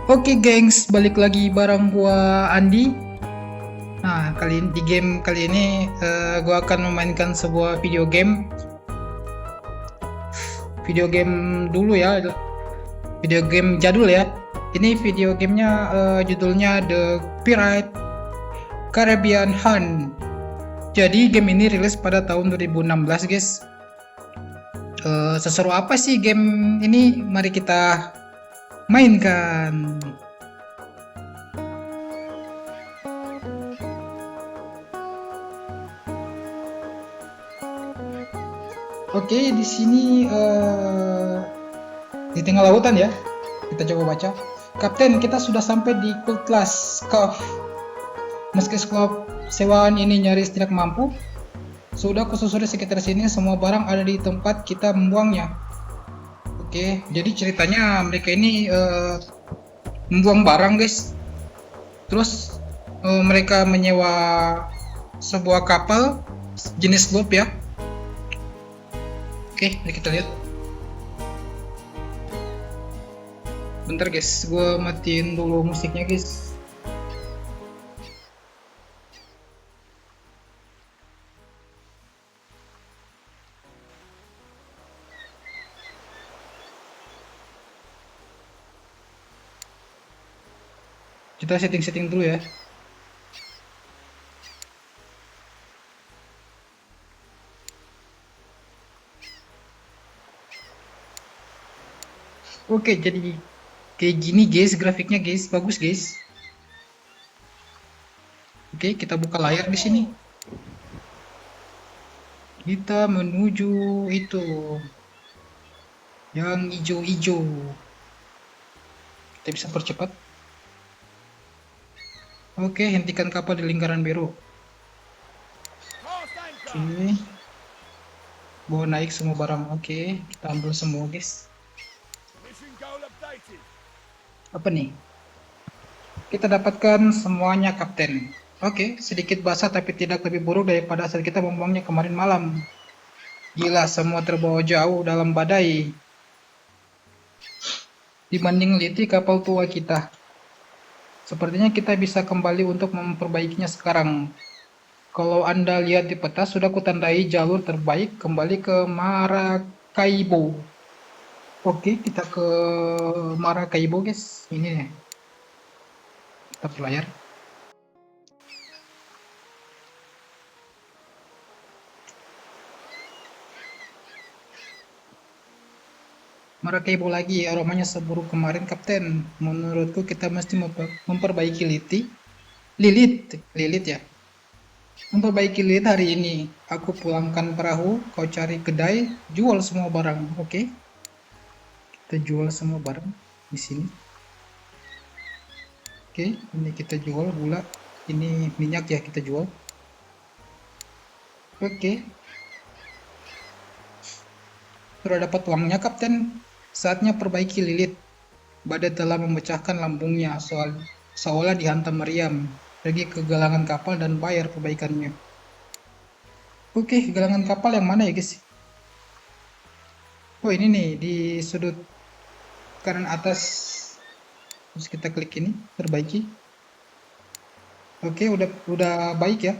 Oke gengs, balik lagi bareng gua Andi. Nah, di game kali ini gua akan memainkan sebuah video game dulu ya, video game jadul ya. Ini video gamenya judulnya The Pirate Caribbean Hunt. Jadi game ini rilis pada tahun 2016 guys. Seseru apa sih game ini? Mari kita mainkan. Oke, di sini di tengah lautan ya. Kita coba baca. Kapten, kita sudah sampai di Cutlass Cove. Meski skop sewaan ini nyaris tidak mampu, sudah kususuri sekitar sini, semua barang ada di tempat kita membuangnya. Oke, jadi ceritanya mereka ini membuang barang guys. Terus mereka menyewa sebuah kapal jenis sloop ya. Oke, mari kita lihat. Bentar guys, gue matiin dulu musiknya guys. Kita setting-setting dulu ya. Oke, jadi kayak gini guys, grafiknya guys, bagus guys. Oke, kita buka layar di sini. Kita menuju itu yang hijau-hijau. Kita bisa percepat. Oke, hentikan kapal di lingkaran biru. Oke, bawa naik semua barang. Oke, kita ambil semua guys. Apa nih? Kita dapatkan semuanya kapten. Oke, sedikit basah tapi tidak lebih buruk daripada saat kita membuangnya kemarin malam. Gila, semua terbawa jauh dalam badai dibanding liti kapal tua kita. Sepertinya kita bisa kembali untuk memperbaikinya sekarang. Kalau Anda lihat di peta, sudah kutandai jalur terbaik kembali ke Maracaibo. Oke, kita ke Maracaibo guys. Ini nih. Kita berlayar. Maracaibo lagi, aromanya seburuk kemarin kapten. Menurutku kita mesti memperbaiki Lilit ya. Memperbaiki lilit hari ini. Aku pulangkan perahu, kau cari kedai, jual semua barang. Oke. Kita jual semua barang di sini. Oke, ini kita jual gula. Ini minyak ya kita jual. Oke. Sudah dapat uangnya kapten. Saatnya perbaiki lilit. Badai telah memecahkan lambungnya seolah dihantam meriam. Pergi ke galangan kapal dan bayar perbaikannya. Oke, galangan kapal yang mana ya guys? Oh ini nih di sudut kanan atas. Terus kita klik ini, perbaiki. Oke, udah baik ya.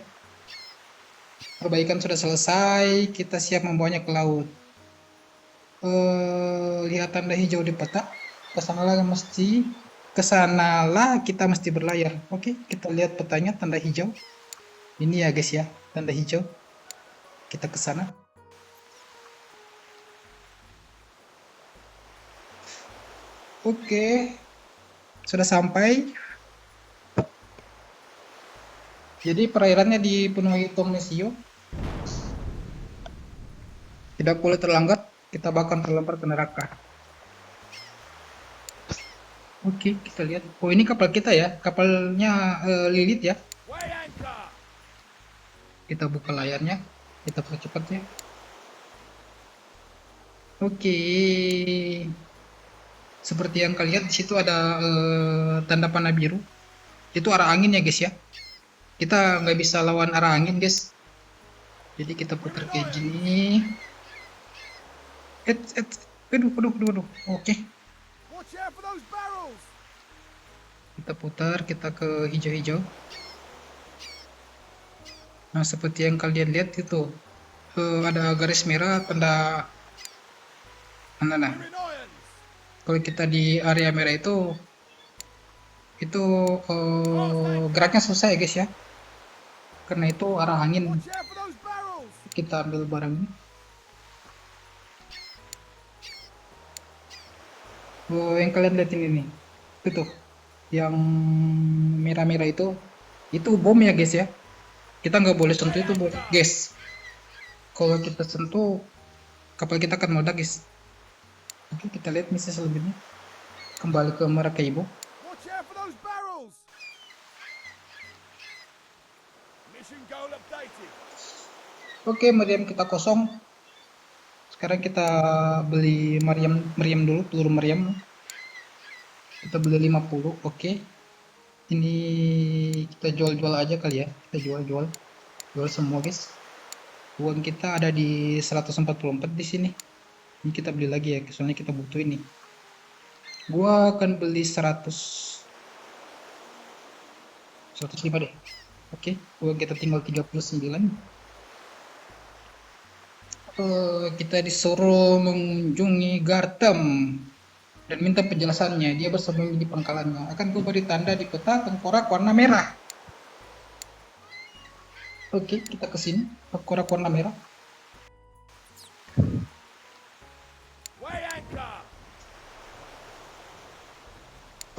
Perbaikan sudah selesai, kita siap membawanya ke laut. Lihat tanda hijau di peta. Kesanalah kita mesti berlayar. Oke, kita lihat petanya tanda hijau. Ini ya guys ya, tanda hijau. Kita ke sana. Oke, sudah sampai. Jadi perairannya dipenuhi Tomasio. Tidak boleh terlambat, kita bakal terlempar ke neraka. Oke, kita lihat. Oh ini kapal kita ya, kapalnya Lilit ya. Kita buka layarnya, kita percepat ya. Oke. Seperti yang kalian lihat di situ ada tanda panah biru. Itu arah angin ya guys ya. Kita nggak bisa lawan arah angin guys. Jadi kita putar kayak gini. Aduh. Oke. Kita putar, kita ke hijau-hijau. Nah, seperti yang kalian lihat itu, ada garis merah tanda mana nah. Kalau kita di area merah itu geraknya susah ya guys ya, karena itu arah angin. Kita ambil barangnya. Yang kalian lihat ini nih, itu yang merah-merah itu bom ya guys ya. Kita nggak boleh sentuh itu guys. Kalau kita sentuh, kapal kita akan meledak guys. Oke, kita lihat misi selanjutnya. Kembali ke Maracaibo. Oke, meriam kita kosong. Sekarang kita beli meriam dulu, peluru meriam. Kita beli 50. Oke. Ini kita jual-jual aja kali ya. Kita jual semua guys. Uang kita ada di 144 di sini. Ini kita beli lagi ya, soalnya kita butuh ini. Gua akan beli 105 deh. Oke, uang kita tinggal 39. Kita disuruh mengunjungi Gartem dan minta penjelasannya. Dia bersembunyi di pangkalannya. Akan ku beri tanda di peta tengkorak warna merah. Oke, kita ke sini. Tengkorak warna merah.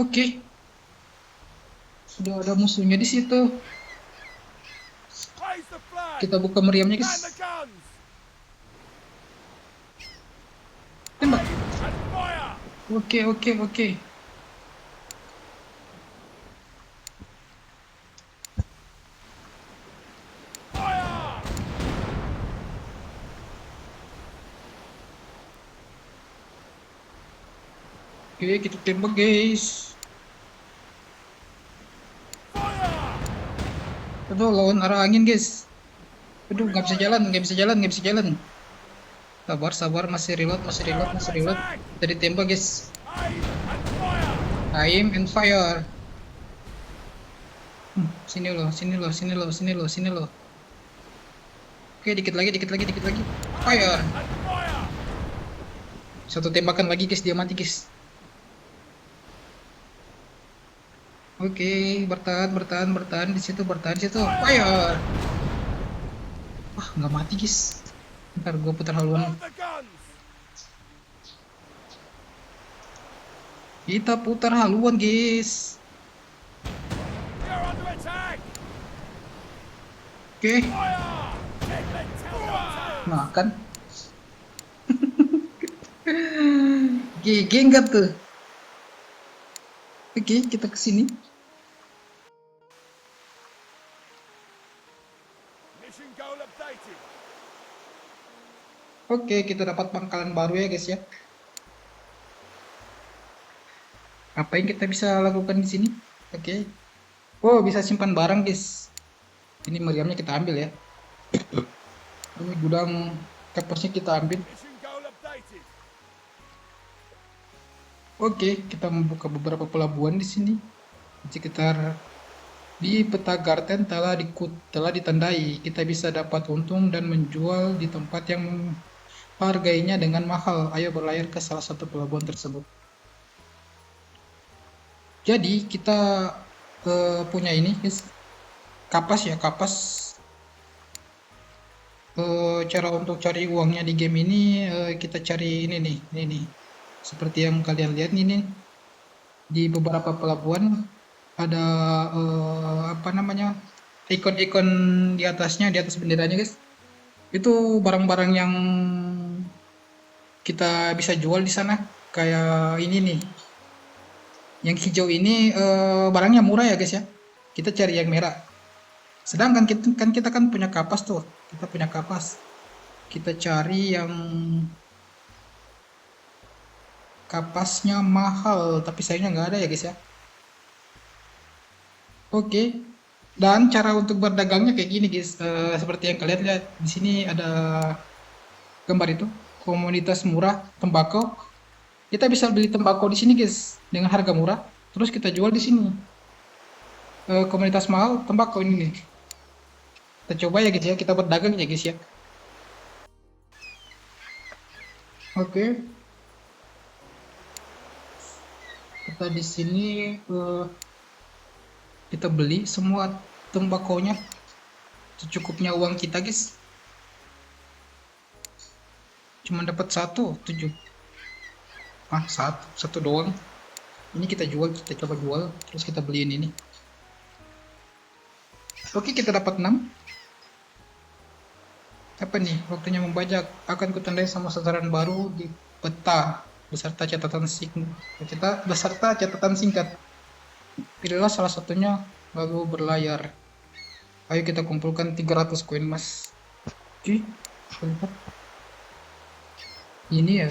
Oke. Sudah ada musuhnya di situ. Kita buka meriamnya, guys. Tembak. Oke. Oke, kita tembak guys. Aduh, lawan arah angin guys. Aduh, nggak bisa jalan. Sabar, masih reload. Tadi tembak guys. Aim and fire. Sini loh. Oke, dikit lagi. Fire. Satu tembakan lagi guys, dia mati guys. Oke, bertahan di situ. Fire. Wah, nggak mati guys. Ntar gue putar haluan. Kita putar haluan guys. Oke. Nah kan. GG enggak tuh. Oke, kita kesini. Oke, kita dapat pangkalan baru ya guys ya. Apa yang kita bisa lakukan di sini? Oke. Oh, bisa simpan barang guys. Ini meriamnya kita ambil ya. Ini gudang kapasnya kita ambil. Oke, kita membuka beberapa pelabuhan di sini. Sekitar di peta Garten telah ditandai. Kita bisa dapat untung dan menjual di tempat yang harganya dengan mahal. Ayo berlayar ke salah satu pelabuhan tersebut. Jadi kita punya ini guys, kapas. Cara untuk cari uangnya di game ini kita cari ini nih. Seperti yang kalian lihat ini di beberapa pelabuhan ada ikon-ikon di atasnya, di atas benderanya guys. Itu barang-barang yang kita bisa jual di sana. Kayak ini nih. Yang hijau ini barangnya murah ya guys ya. Kita cari yang merah. Sedangkan kita kan punya kapas tuh. Kita punya kapas. Kita cari yang kapasnya mahal, tapi sayangnya nggak ada ya guys ya. Oke. Dan cara untuk berdagangnya kayak gini guys. Seperti yang kalian lihat di sini ada gambar itu, komunitas murah tembakau. Kita bisa beli tembakau di sini guys dengan harga murah. Terus kita jual di sini. Komunitas mahal tembakau ini nih. Kita coba ya guys ya, kita berdagang ya guys ya. Oke, kita di sini kita beli semua tembakonya secukupnya uang kita guys. Cuma dapat tujuh. Satu doang. Ini kita jual, kita coba jual, terus kita beliin ini. Oke, kita dapat 6. Apa nih? Waktunya membajak. Akan kutandai sama sasaran baru di peta beserta catatan singkat. Pilihlah salah satunya lalu berlayar. Ayo kita kumpulkan 300 koin emas. Oke, lihat. Ini ya.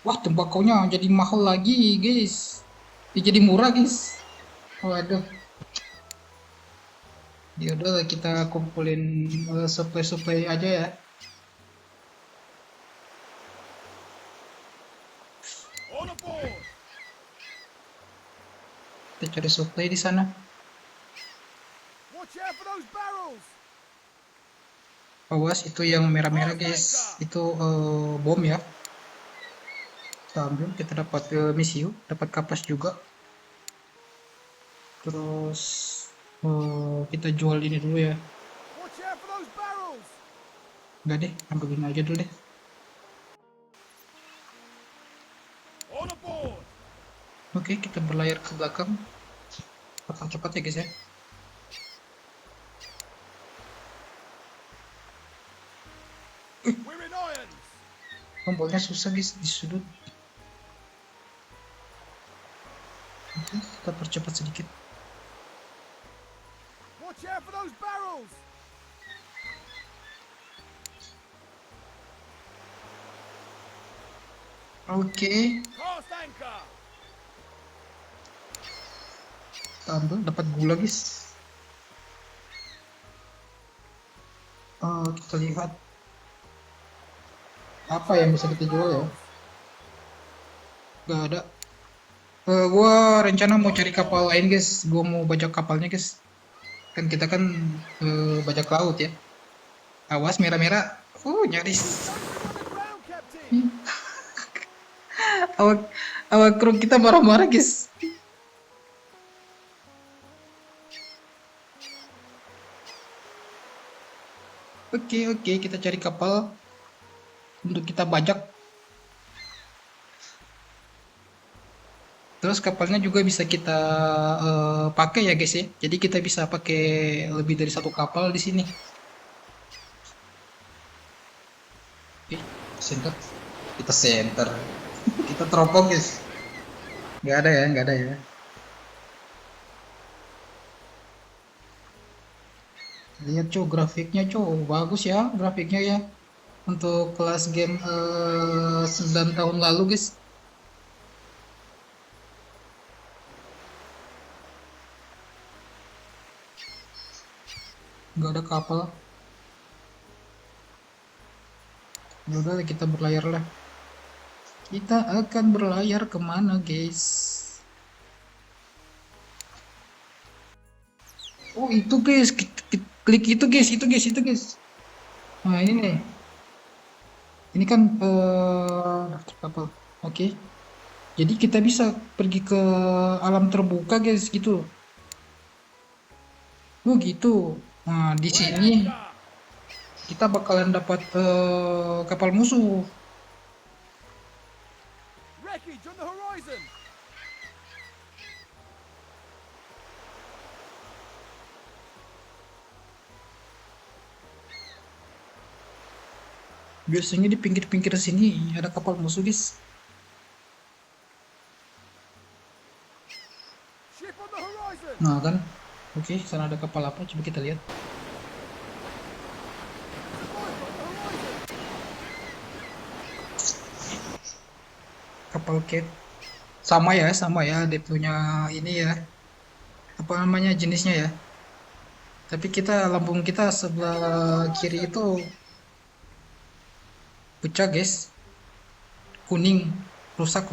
Wah, tembakonya jadi mahal lagi, guys. Jadi murah, guys. Waduh. Ya udah kita kumpulin supply aja ya. Kita cari supply di sana. Awas, itu yang merah-merah guys, itu bom ya. Kita ambil, kita dapat misiu, dapat kapas juga. Terus kita jual ini dulu ya. Enggak deh, ambilin aja dulu deh. Oke, kita berlayar ke belakang. Cepat ya guys ya. Tombolnya susah guys di sudut. Oke, kita percepat sedikit. Oke. Ambil, dapat gula guys. Kita lihat apa yang bisa kita jual ya. Gak ada. Gua rencana mau cari kapal lain guys. Gua mau bajak kapalnya guys. Kan kita kan bajak laut ya. Awas merah-merah. Nyaris. awak kru kita marah-marah guys. Oke, kita cari kapal untuk kita bajak. Terus kapalnya juga bisa kita pakai ya guys ya. Jadi kita bisa pakai lebih dari satu kapal di sini. Oke, center. Kita center. Kita teropong guys. Nggak ada ya. Lihat grafiknya bagus ya grafiknya ya. Untuk kelas game 9 tahun lalu guys. Nggak ada kapal. Udah kita berlayar lah. Kita akan berlayar kemana guys? Oh itu guys, klik itu guys. Nah ini nih. Ini kan daftar kapal. Oke. Jadi kita bisa pergi ke alam terbuka guys gitu. Oh gitu. Nah di sini kita bakalan dapat kapal musuh. Biasanya di pinggir-pinggir sini ada kapal musuh guys. Nah kan, oke, sana ada kapal apa? Coba kita lihat. Kapal cat. Sama ya, dia punya ini ya. Apa namanya jenisnya ya? Tapi lambung kita sebelah kiri itu pecah guys, kuning rusak.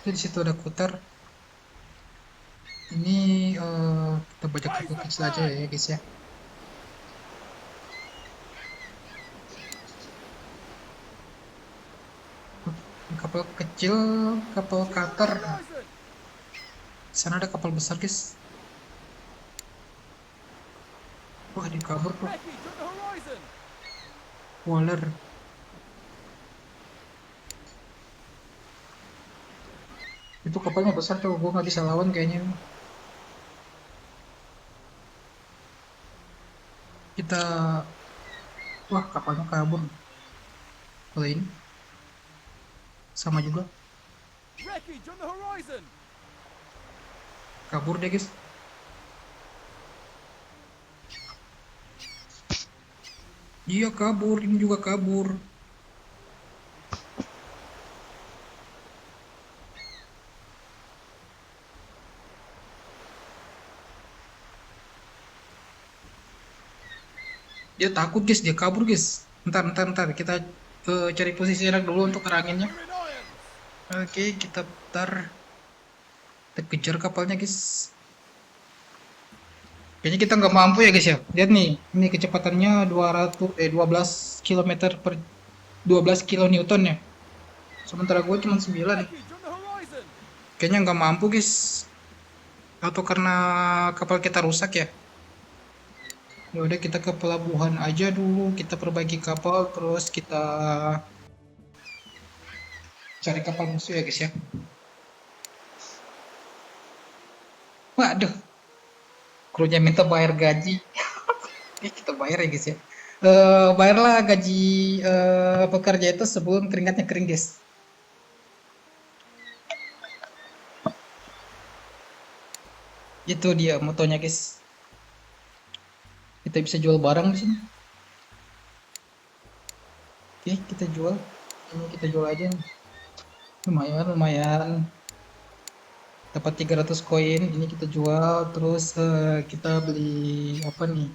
Itu di situ ada kuter. Ini kita baca kapal kecil aja ya guys ya. Kapal kecil, kapal cutter. Di sana ada kapal besar guys. Wah, di kabur tuh. Waller. Itu kapalnya besar tuh, gue nggak bisa lawan kayaknya. Kita, wah kapalnya kabur. Kalau ini sama juga, kabur deh guys. Iya kabur, ini juga kabur. Dia takut guys, dia kabur guys. Ntar kita cari posisi enak dulu untuk ngeranginnya. Oke, kita putar, kita kejar kapalnya guys. Kayaknya kita nggak mampu ya guys ya. Lihat nih, ini kecepatannya 12 km per 12 kilonewton ya. Sementara gue cuma 9. Kayaknya nggak mampu guys. Atau karena kapal kita rusak ya. Ya udah, kita ke pelabuhan aja dulu, kita perbaiki kapal, terus kita cari kapal musuh ya guys ya. Waduh, krunya minta bayar gaji. Kita bayar ya guys ya. Bayarlah gaji pekerja itu sebelum keringatnya kering guys. Itu dia motonya guys. Kita bisa jual barang di sini. Oke, kita jual. Ini kita jual aja. Lumayan. Dapat 300 koin. Ini kita jual. Terus kita beli apa nih?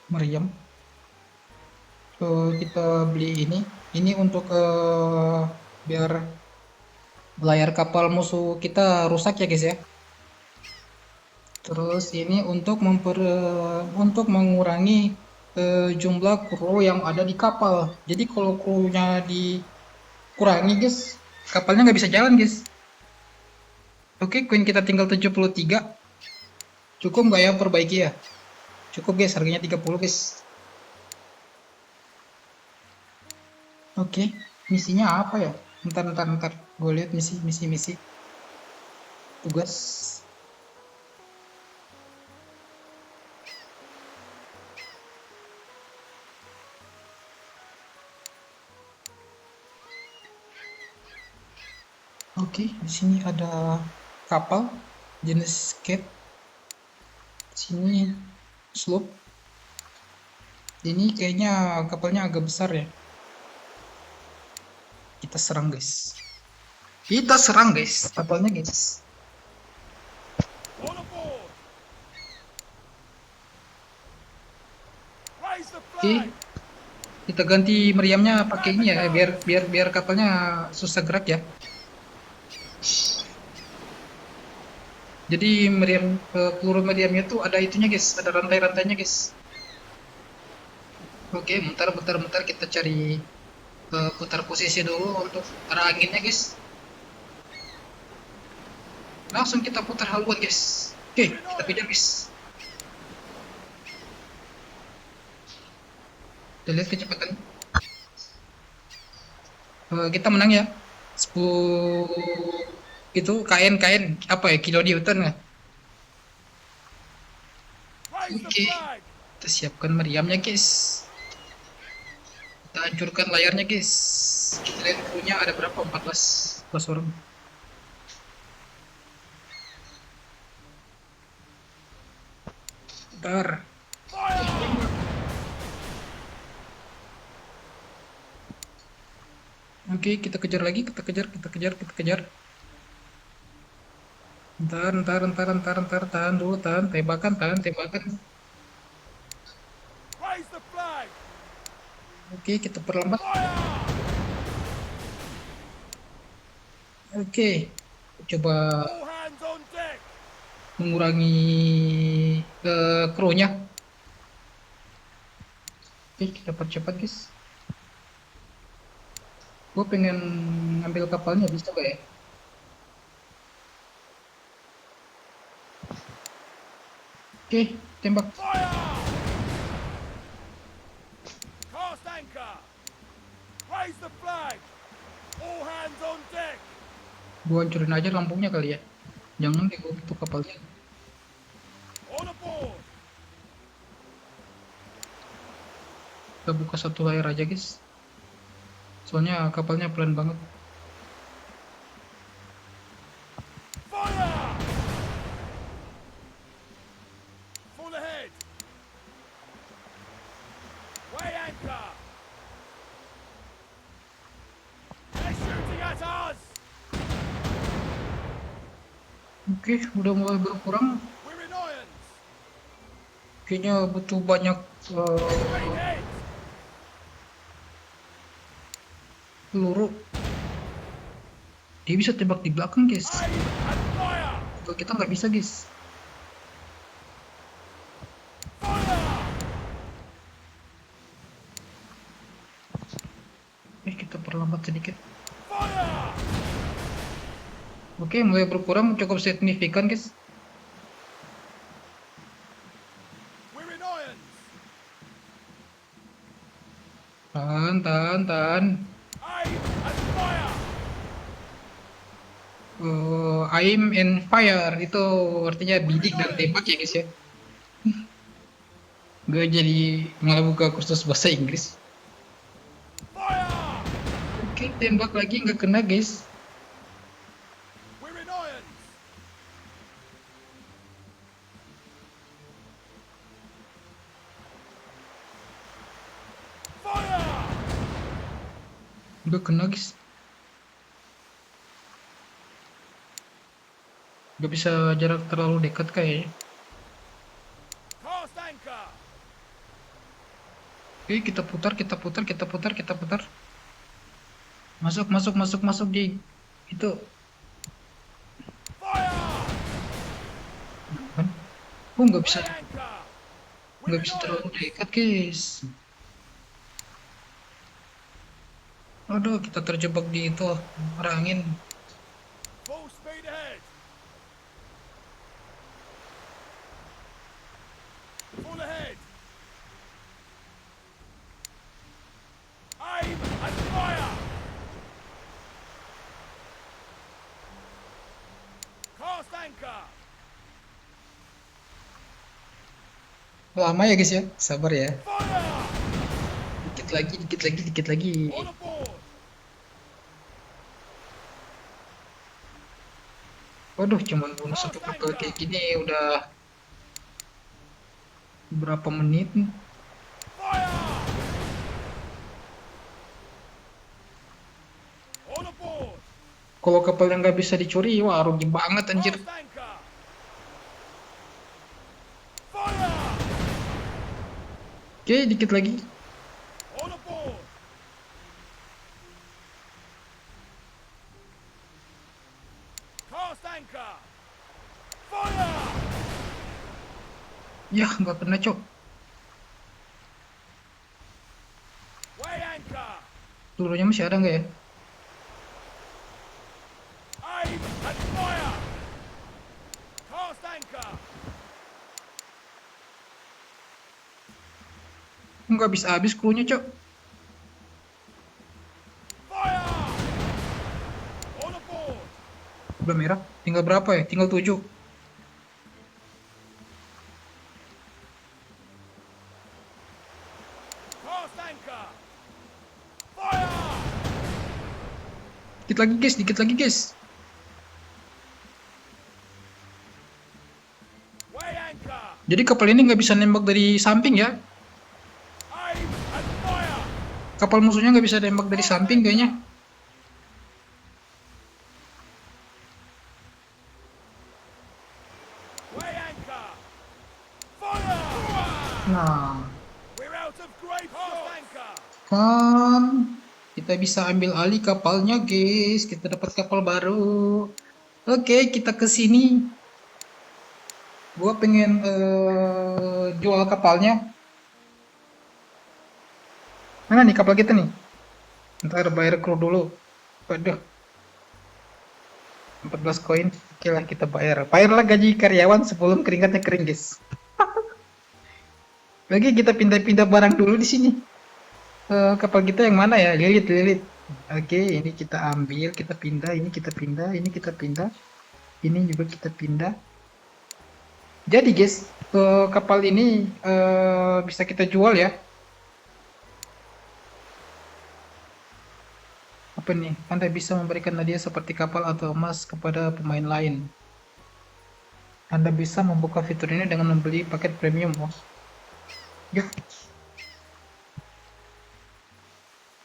Meriam. Kita beli ini. Ini untuk biar layar kapal musuh kita rusak ya guys ya. Terus ini untuk mengurangi jumlah kru yang ada di kapal. Jadi kalau krunya dikurangi guys, kapalnya nggak bisa jalan guys. Oke, koin kita tinggal 73. Cukup nggak ya perbaiki ya? Cukup guys, harganya 30 guys. Oke, misinya apa ya? Ntar. Gue lihat misi. Tugas. Oke, di sini ada kapal jenis cat. Sini sloop. Ini kayaknya kapalnya agak besar ya. Kita serang guys. Kapalnya guys. Oke, kita ganti meriamnya pakai ini ya, biar kapalnya susah gerak ya. Jadi peluru meriamnya tuh ada itunya guys, ada rantai-rantainya guys. Oke, bentar kita cari putar posisi dulu untuk arah anginnya guys. Langsung kita putar haluan guys. Oke, kita pindah guys. Kita lihat kecepatan. Kita menang ya. 10 itu KN apa ya, kilonewton ya. Oke, kita siapkan meriamnya guys. Kita hancurkan layarnya guys. Kita lihat krunya ada berapa, 14 orang. Bentar. Oke, kita kejar lagi, kita kejar. Ntar, tahan dulu, tembakan. Oke, kita perlambat. Oke, coba All hands on deck. mengurangi kru-nya. Oke, kita percepat guys. Gue pengen ngambil kapalnya, bisa gak ya? Oke, tembak. Fire! Cast anchor. Raise the flag. All hands on deck. Gue hancurin aja lampunya kali ya. Jangan deh gue tuh kapalnya. On aboard. Kita buka satu layar aja guys. Soalnya kapalnya pelan banget. Fire! Full ahead. Weigh anchor. They're shooting at us. Oke, udah mulai berkurang. We're in irons. Kayaknya butuh banyak Straight head. peluru. Dia bisa tembak di belakang guys. Aim and fire. Kalau kita nggak bisa guys. Fire! Kita perlambat sedikit. Fire! Oke, mulai berkurang cukup signifikan guys. We're in irons. Tahan. Aim and fire. Aim and fire itu artinya bidik dan tembak ya guys ya. Gue jadi malah buka kursus bahasa Inggris. Fire! Oke, tembak lagi nggak kena guys. We're in irons. Fire! Nggak kena guys. Nggak bisa jarak terlalu dekat kayaknya. Cast anchor. Oke, kita putar. Masuk di itu. Fire! Kan? Oh, nggak bisa Weigh anchor. We're in terlalu irons. dekat guys. Aduh, kita terjebak di itu arah angin. Full speed ahead. Full ahead. Aim and fire. Cast anchor. Lama ya guys ya, sabar ya. Fire! Dikit lagi. On aboard. Waduh, cuman bonus satu kapal kayak gini udah berapa menit nih. Fire! On aboard. Kalau kapal yang nggak bisa dicuri, wah rugi banget anjir. Cast anchor. Fire! Oke, dikit lagi. On aboard. Cast anchor. Fire! Ya, nggak kena cok. Weigh anchor. Pelurunya masih ada nggak ya? Aim and fire. Cast anchor. Nggak bisa habis krunya cok. Fire! On aboard. Udah merah. Tinggal berapa ya? Tinggal 7. Cast anchor. Fire! Dikit lagi guys. Weigh anchor. Jadi kapal ini nggak bisa nembak dari samping ya. Aim and fire. Kapal musuhnya nggak bisa nembak dari samping kayaknya. Weigh anchor. Fire! Nah, We're out of grape. Cast anchor. kan kita bisa ambil alih kapalnya, guys. Kita dapat kapal baru. Oke, kita ke sini. Gua pengen jual kapalnya. Mana nih kapal kita nih? Ntar bayar kru dulu. Waduh, 14 koin. Oke lah, kita bayar. Bayarlah gaji karyawan sebelum keringatnya kering, guys. Lagi kita pindah-pindah barang dulu di sini. Kapal kita yang mana ya? Lilit, lilit. Oke, ini kita ambil, kita pindah, ini kita pindah, ini kita pindah, ini juga kita pindah. Jadi guys, kapal ini bisa kita jual ya. Apa nih? Anda bisa memberikan hadiah seperti kapal atau emas kepada pemain lain. Anda bisa membuka fitur ini dengan membeli paket premium. Oh. Yuk.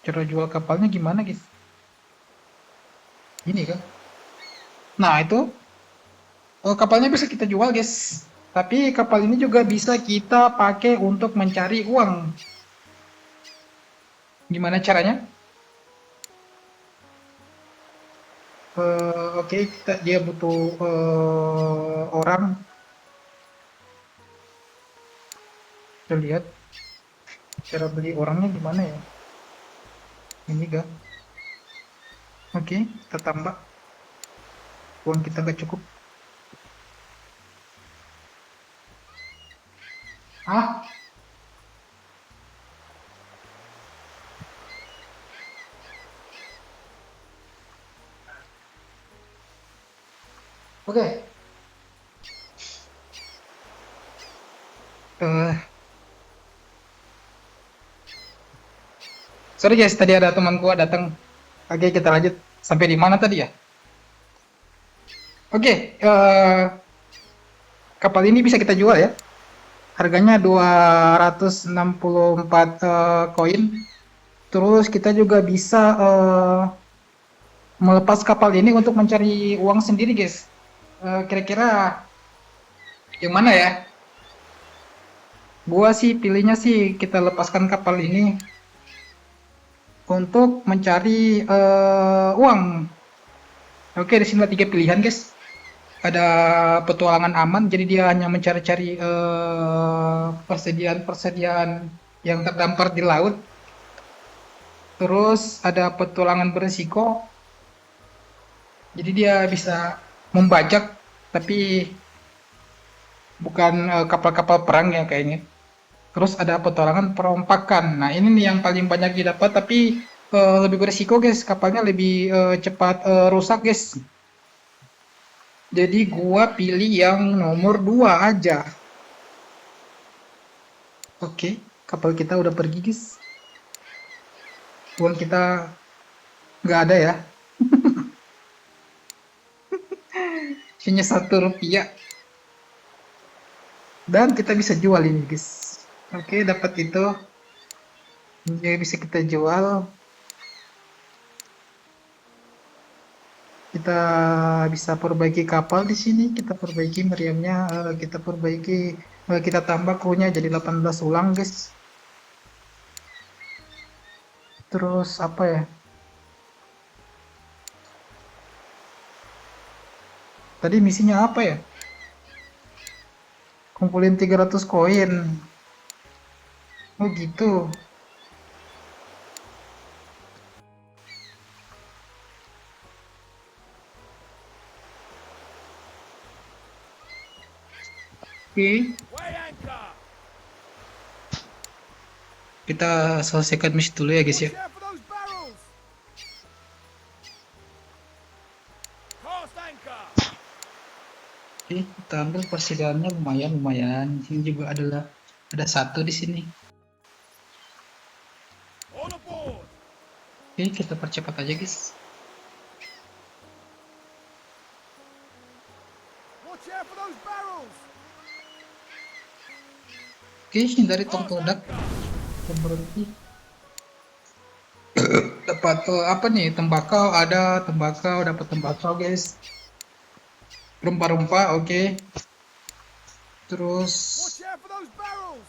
Cara jual kapalnya gimana guys? Ini kan? Nah itu kapalnya bisa kita jual guys. Tapi kapal ini juga bisa kita pakai untuk mencari uang. Gimana caranya? Oke, dia butuh orang. Kita lihat cara beli orangnya gimana ya. Ini gak? Oke, kita tambah. Uang kita gak cukup. Ah, oke. Sorry guys, tadi ada teman gua datang. Oke, kita lanjut. Sampai di mana tadi ya? Oke, kapal ini bisa kita jual ya. Harganya 264 koin. Terus kita juga bisa melepas kapal ini untuk mencari uang sendiri, guys. Kira-kira yang mana ya? Gua sih pilihnya sih kita lepaskan kapal ini untuk mencari uang. Oke, di sini ada 3 pilihan, guys. Ada petualangan aman, jadi dia hanya mencari-cari persediaan-persediaan yang terdampar di laut. Terus ada petualangan berisiko, jadi dia bisa membajak, tapi bukan kapal-kapal perang ya kayaknya. Terus ada petualangan perompakan. Nah ini nih yang paling banyak didapat, tapi lebih berisiko guys, kapalnya lebih cepat rusak guys. Jadi gua pilih yang nomor 2 aja. Oke, kapal kita udah pergi guys. Uang kita nggak ada ya. Hanya 1 rupiah. Dan kita bisa jual ini guys. Oke, dapat itu. Jadi bisa kita jual. Kita bisa perbaiki kapal di sini, kita perbaiki meriamnya, kita perbaiki, kita tambah krunya jadi 18 ulang guys. Terus apa ya? Tadi misinya apa ya? Kumpulin 300 koin. Oh gitu. Oke, Weigh anchor. kita selesaikan misi dulu ya guys ya. Watch out for those barrels. Cast anchor. Oke, kita ambil persediaannya lumayan. Di sini juga ada 1 di sini. All aboard. Oke, kita percepat aja guys. Watch out for those barrels. Oke, hindari tong Cast peledak. anchor. Kita berhenti. Dapat apa nih? Tembakau, ada tembakau, dapat tembakau guys. Rempah-rempah, oke. Terus Watch out for those barrels.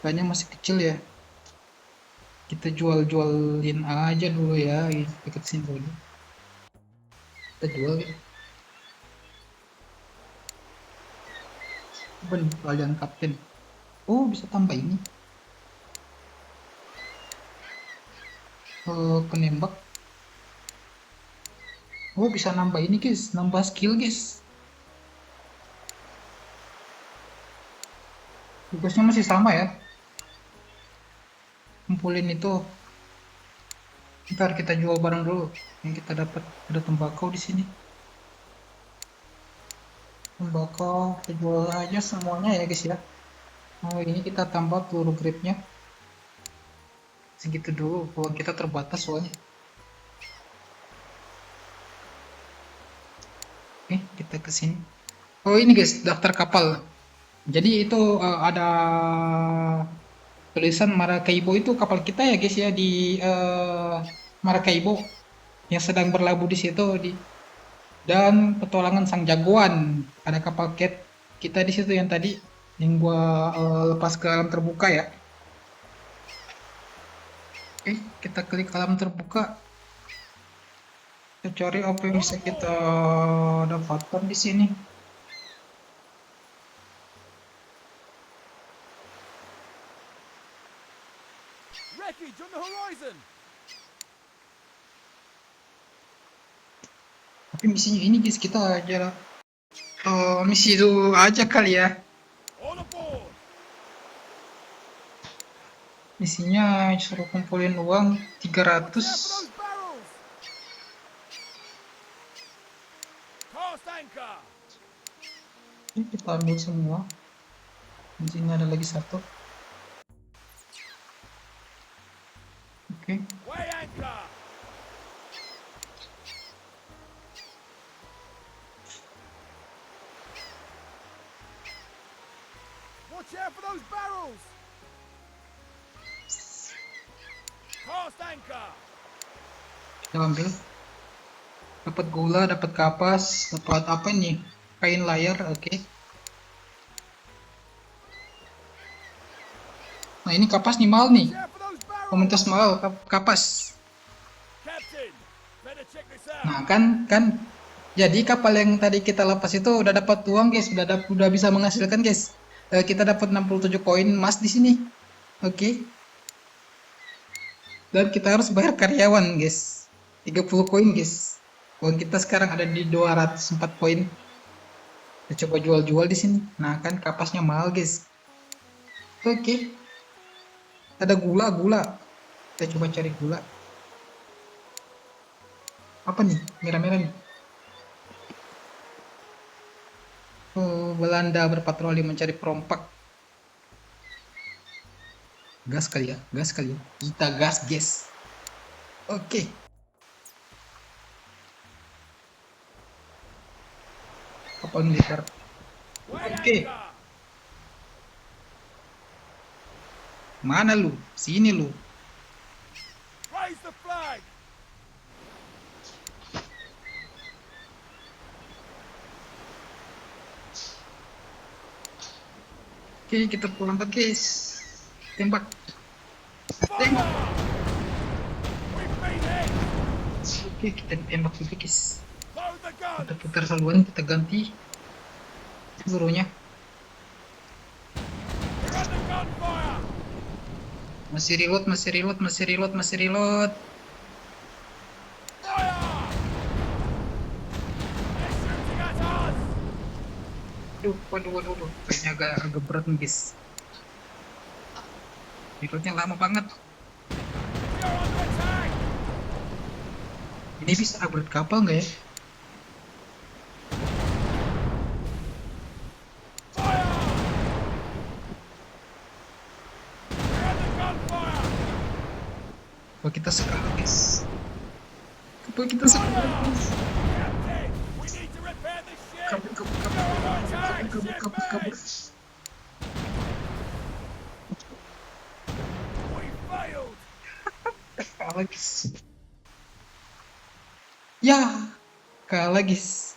banyak masih kecil ya. Kita jual-jualin aja dulu ya, deket sini dulu. Kita jual ya. Apa nih kalian kapten? Oh, bisa tambah ini. Penembak. Oh, bisa nambah ini guys, nambah skill guys. Tugasnya masih sama ya. Kumpulin itu. Ntar kita jual barang dulu. Yang kita dapat ada tembakau di sini. Tembakau kita jual aja semuanya ya guys ya. Oh, ini kita tambah peluru gripnya. Segitu dulu, uang kita terbatas soalnya. Oke, kita ke sini. Oh, ini guys, daftar kapal. Jadi itu ada tulisan Maracaibo, itu kapal kita ya guys ya, di Maracaibo yang sedang berlabuh di situ dan petualangan Sang Jagoan. Ada kapal kita di situ yang tadi yang gua lepas ke alam terbuka ya. Oke, kita klik alam terbuka. Kita cari apa yang bisa kita dapatkan di sini. Wreckage on the horizon. Tapi misinya ini guys, kita aja misi itu aja kali ya. All aboard. Misinya suruh kumpulin uang Watch out for 300. those barrels. Cast anchor. Ini kita ambil semua. Di sini ada lagi satu. Oke. Weigh anchor. Watch out for those barrels. Cast anchor. Kita ambil. Dapat gula, dapat kapas, dapat apa nih? Kain layar, oke. Nah, ini kapas nih mahal nih. Watch out for those barrels. Komunitas mahal kapas. Captain, better check this Nah, out. kan jadi kapal yang tadi kita lepas itu udah dapat uang, guys. Udah bisa menghasilkan, guys. Kita dapat 67 koin emas di sini. Oke. Dan kita harus bayar karyawan, guys. 30 koin, guys. Uang kita sekarang ada di 204 koin. Kita coba jual-jual di sini. Nah, kan kapasnya mahal, guys. Oke. Ada gula. Kita coba cari gula. Apa nih? Merah-merah nih. Belanda berpatroli mencari perompak. Gas kali ya. Kita gas, guys. Oke. Kapal militer. Weigh Oke. anchor. Mana lu? Sini lu. Raise the flag. Oke, kita pulang ke guys. Tembak. Fire. We've been hit. Oke, kita tembak juga guys. Load the gun. Kita putar saluran, kita ganti pelurunya. We're under gunfire. Masih reload. Fire. They're shooting at us. Waduh. Kayaknya agak berat nih guys. Reloadnya lama banget. We are under attack. Ini bisa upgrade kapal nggak ya? Fire. We're under gunfire. Kalau kita sekarang guys. Captain, we need to repair this ship. Kabur. We failed. Kalah guys. Ya, kalah guys.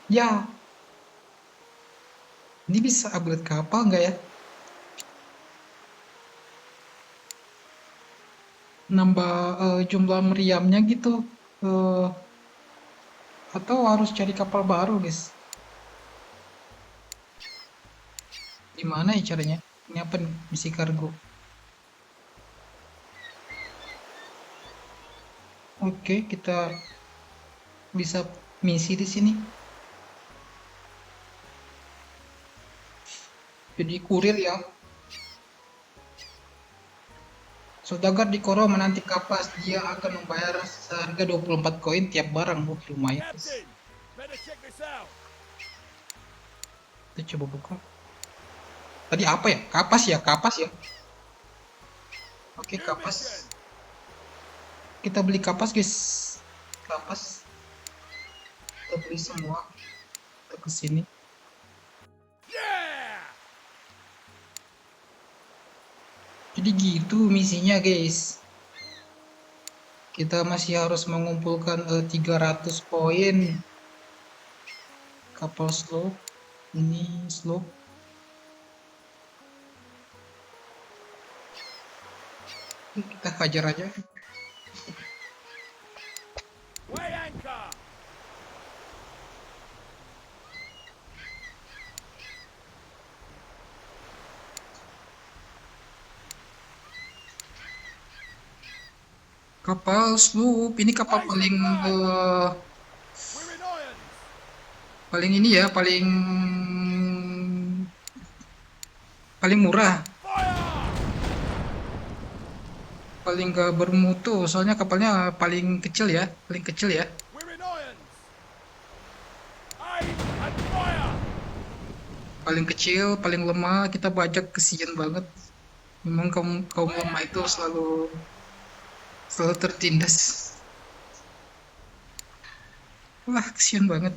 Ya. Ini bisa upgrade kapal nggak ya? nambah jumlah meriamnya gitu. Eh, atau harus cari kapal baru, guys? Gimana ya caranya? Ini apa nih? Misi kargo. Oke, kita bisa misi di sini. Jadi kurir ya. Saudagar di Koro menanti kapas, dia akan membayar seharga 24 koin tiap barang. Lumayan. Captain, better check this out. Kita coba buka. Tadi apa ya? Kapas ya, kapas ya. Oke, New kapas. mission. Kita beli kapas, guys. Kapas. Kita beli semua. Kita ke sini. Yeah! Jadi gitu misinya, guys. Kita masih harus mengumpulkan 300 poin. Kapal slow. Ini slow. Kita hajar aja. Weigh anchor. Kapal sloop ini kapal paling We're in irons. paling ini ya, paling murah, Fire! paling gak bermutu. Soalnya kapalnya paling kecil ya, We're in irons. Aim and fire! paling kecil, paling lemah. Kita bajak, kesian banget. Memang kaum kaum lemah itu selalu tertindas. Wah, kesian banget.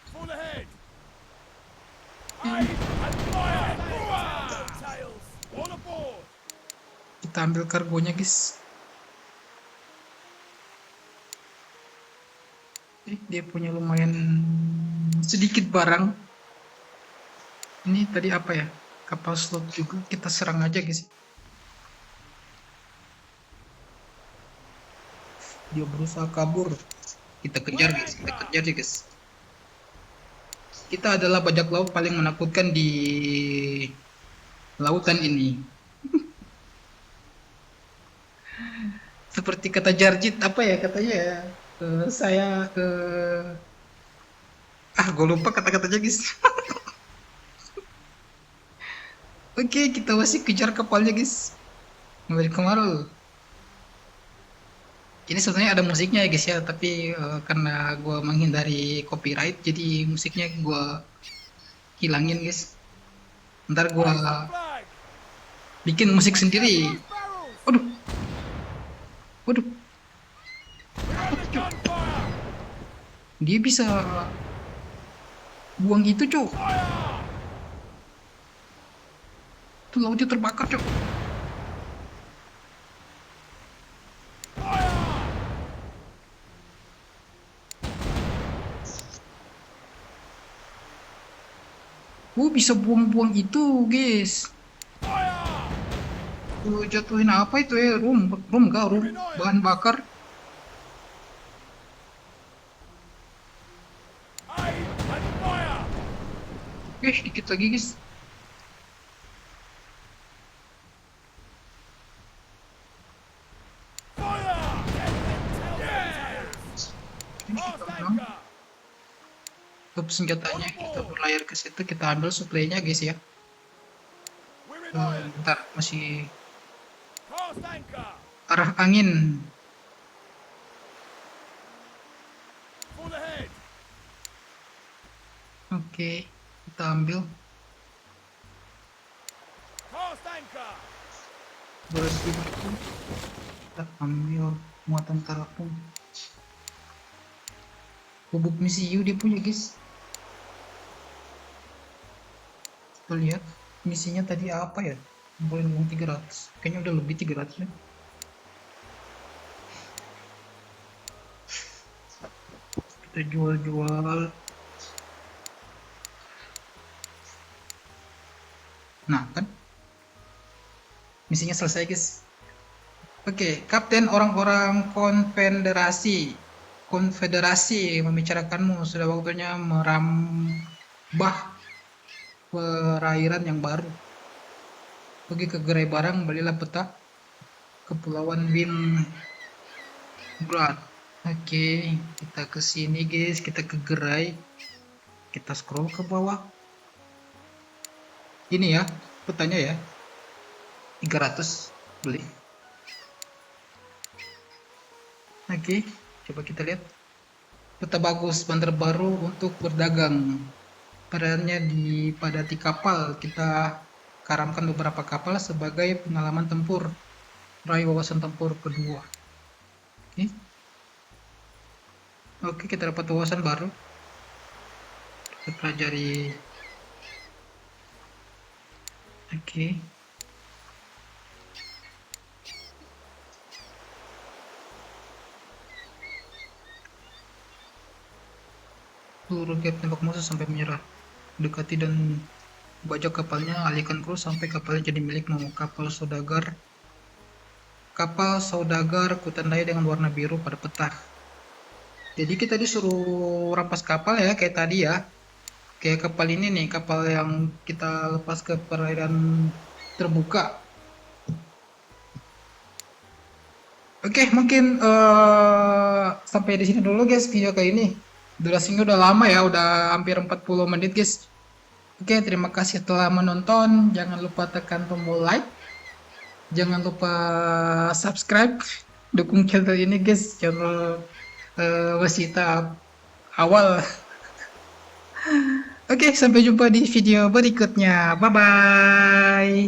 Full ahead. Aim and fire! Tails. All aboard. Kita ambil kargonya, guys. Dia punya lumayan sedikit barang. Ini tadi apa ya? Kapal slot juga. Kita serang aja, guys. Dia berusaha kabur. Kita kejar, guys. Kita adalah bajak laut paling menakutkan di lautan ini. Seperti kata Jarjit, apa ya katanya ya? Saya gue lupa kata-katanya, guys. Oke, kita masih kejar kapalnya, guys. Dari kemarin. Ini sebenarnya ada musiknya ya, guys ya, tapi karena gue menghindari copyright, jadi musiknya gue hilangin, guys. Ntar gue Raise the flag. bikin musik sendiri. Those barrels. Waduh, waduh, We're under gunfire. dia bisa buang gitu, cok. Fire! Tuh lautnya terbakar, cok. Fire! Bisa buang-buang itu, guys. Fire! Tuh jatuhin apa itu ya? Rum, bahan bakar. Aim and fire! Dikit lagi, guys. Fire! Yeah! Ini Cast kita bilang anchor. top senjatanya, kita berlayar ke situ, kita ambil supply-nya, guys ya. We're in irons. Bentar, masih Cast anchor. arah angin. Full ahead. Oke, kita ambil. Cast anchor. Berarti kita ambil muatan terapung. Bubuk misi U dia punya, guys. Kita lihat misinya tadi apa ya? Boleh uang 300. Kayaknya udah lebih 300 ya. Kita jual-jual. Nah, kan misinya selesai, guys. Oke, Kapten orang-orang konfederasi membicarakanmu. Sudah waktunya merambah perairan yang baru. Pergi ke gerai barang, belilah peta Kepulauan Windguard. Oke, kita ke sini guys, kita ke gerai. Kita scroll ke bawah. Ini ya, petanya ya. 300 beli. Oke, coba kita lihat. Peta bagus, bandar baru untuk berdagang. Perannya dipadati kapal. Kita karamkan beberapa kapal sebagai pengalaman tempur. Raih wawasan tempur kedua. Oke, kita dapat wawasan baru. Kita pelajari. Oke. Peluru gap tembak musuh sampai menyerah. Dekati dan bajak kapalnya, alihkan kru sampai kapalnya jadi milikmu. Kapal saudagar kutandai dengan warna biru pada peta. Jadi kita disuruh rampas kapal ya, kayak tadi ya. Kayak kapal ini nih, kapal yang kita lepas ke perairan terbuka. Oke, mungkin sampai di sini dulu guys video kali ini. Durasinya udah lama ya, udah hampir 40 menit guys. Oke, terima kasih telah menonton. Jangan lupa tekan tombol like. Jangan lupa subscribe. Dukung channel ini guys, channel Wasita awal. Oke, sampai jumpa di video berikutnya. Bye-bye.